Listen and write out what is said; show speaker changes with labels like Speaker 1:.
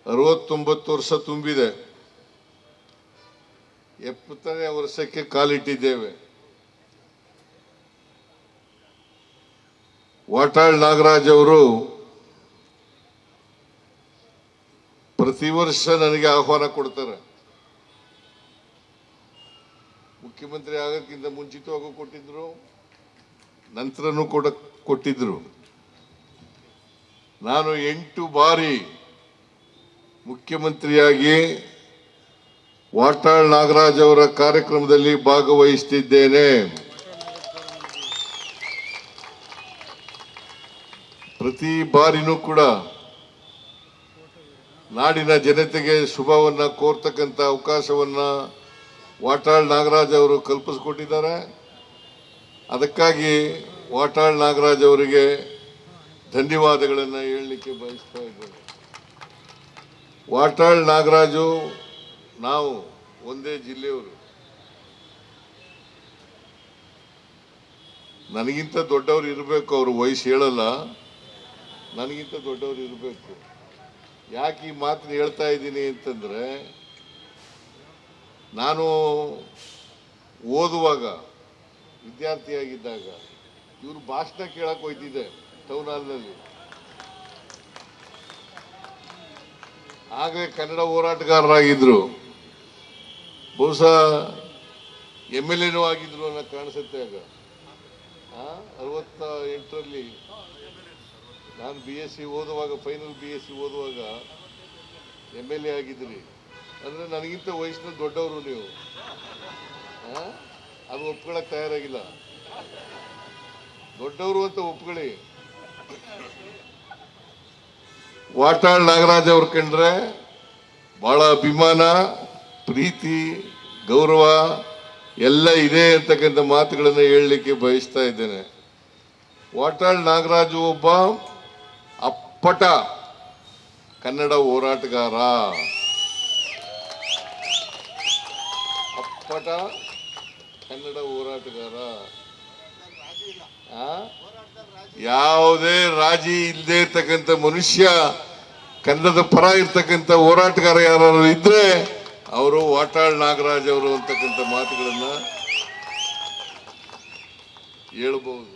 Speaker 1: 69 ವರ್ಷ ತುಂಬಿದೆ. 70ನೇ ವರ್ಷಕ್ಕೆ ಕಾಲಿಟ್ಟಿದ್ದೇವೆ. ವಾಟಾಳ್ ನಾಗರಾಜ್ ಅವರು ಪ್ರತಿ ವರ್ಷ ನನಗೆ ಆಹ್ವಾನ ಕೊಡ್ತಾರೆ. ಮುಖ್ಯಮಂತ್ರಿ ಆಗೋಕ್ಕಿಂತ ಮುಂಚಿತವಾಗೂ ಕೊಟ್ಟಿದ್ರು, ನಂತರನೂ ಕೂಡ ಕೊಟ್ಟಿದ್ರು. ನಾನು 8 ಬಾರಿ ಮುಖ್ಯಮಂತ್ರಿಯಾಗಿ ವಾಟಾಳ್ ನಾಗರಾಜ್ ಅವರ ಕಾರ್ಯಕ್ರಮದಲ್ಲಿ ಭಾಗವಹಿಸುತ್ತಿದ್ದೇನೆ. ಪ್ರತಿ ಬಾರಿನೂ ಕೂಡ ನಾಡಿನ ಜನತೆಗೆ ಶುಭವನ್ನ ಕೋರ್ತಕ್ಕಂಥ ಅವಕಾಶವನ್ನ ವಾಟಾಳ್ ನಾಗರಾಜ್ ಅವರು ಕಲ್ಪಿಸಿಕೊಟ್ಟಿದ್ದಾರೆ. ಅದಕ್ಕಾಗಿ ವಾಟಾಳ್ ನಾಗರಾಜ್ ಅವರಿಗೆ ಧನ್ಯವಾದಗಳನ್ನು ಹೇಳಲಿಕ್ಕೆ ಬಯಸ್ತಾ ಇದ್ದೇನೆ. ವಾಟಾಳ್ ನಾಗರಾಜು ನಾವು ಒಂದೇ ಜಿಲ್ಲೆಯವರು. ನನಗಿಂತ ದೊಡ್ಡವರು ಇರಬೇಕು, ಅವರು ವಯಸ್ಸು ಹೇಳಲ್ಲ, ನನಗಿಂತ ದೊಡ್ಡವರು ಇರಬೇಕು. ಯಾಕೆ ಈ ಮಾತನ್ನು ಹೇಳ್ತಾ ಇದ್ದೀನಿ ಅಂತಂದ್ರೆ, ನಾನು ಓದುವಾಗ ವಿದ್ಯಾರ್ಥಿಯಾಗಿದ್ದಾಗ ಇವರು ಭಾಷಣ ಕೇಳಕ್ಕೆ ಹೋಯ್ತಿದ್ದೆ ಟೌನ್ ಹಾಲ್ನಲ್ಲಿ. ಆಗಲೇ ಕನ್ನಡ ಹೋರಾಟಗಾರರಾಗಿದ್ರು, ಬಹುಶಃ MLA ಆಗಿದ್ರು ಅನ್ನೋ ಕಾಣಿಸುತ್ತೆ. ಆಗ 68ರಲ್ಲಿ ನಾನು BSc ಓದುವಾಗ, ಫೈನಲ್ BSc ಓದುವಾಗ MLA ಆಗಿದ್ರಿ. ಅಂದ್ರೆ ನನಗಿಂತ ವಯಸ್ಸಿನ ದೊಡ್ಡವರು ನೀವು. ಅದು ಒಪ್ಕೊಳಕ್ ತಯಾರಾಗಿಲ್ಲ. ದೊಡ್ಡವರು ಅಂತ ಒಪ್ಕೊಳ್ಳಿ. ವಾಟಾಳ್ ನಾಗರಾಜ್ ಅವ್ರ ಕಂಡ್ರೆ ಬಹಳ ಅಭಿಮಾನ, ಪ್ರೀತಿ, ಗೌರವ ಎಲ್ಲ ಇದೆ ಅಂತಕ್ಕಂಥ ಮಾತುಗಳನ್ನು ಹೇಳಲಿಕ್ಕೆ ಬಯಸ್ತಾ ಇದ್ದೇನೆ. ವಾಟಾಳ್ ನಾಗರಾಜು ಒಬ್ಬ ಅಪ್ಪಟ ಕನ್ನಡ ಹೋರಾಟಗಾರ, ಅಪ್ಪಟ ಕನ್ನಡ ಹೋರಾಟಗಾರ. ಯಾವುದೇ ರಾಜಿ ಇಲ್ಲದೆ ಇರ್ತಕ್ಕಂಥ ಮನುಷ್ಯ, ಕನ್ನಡದ ಪರ ಇರ್ತಕ್ಕಂಥ ಹೋರಾಟಗಾರ ಯಾರು ಇದ್ರೆ ಅವರು ವಾಟಾಳ್ ನಾಗರಾಜ್ ಅವರು ಅಂತಕ್ಕಂಥ ಮಾತುಗಳನ್ನ ಹೇಳ್ಬಹುದು.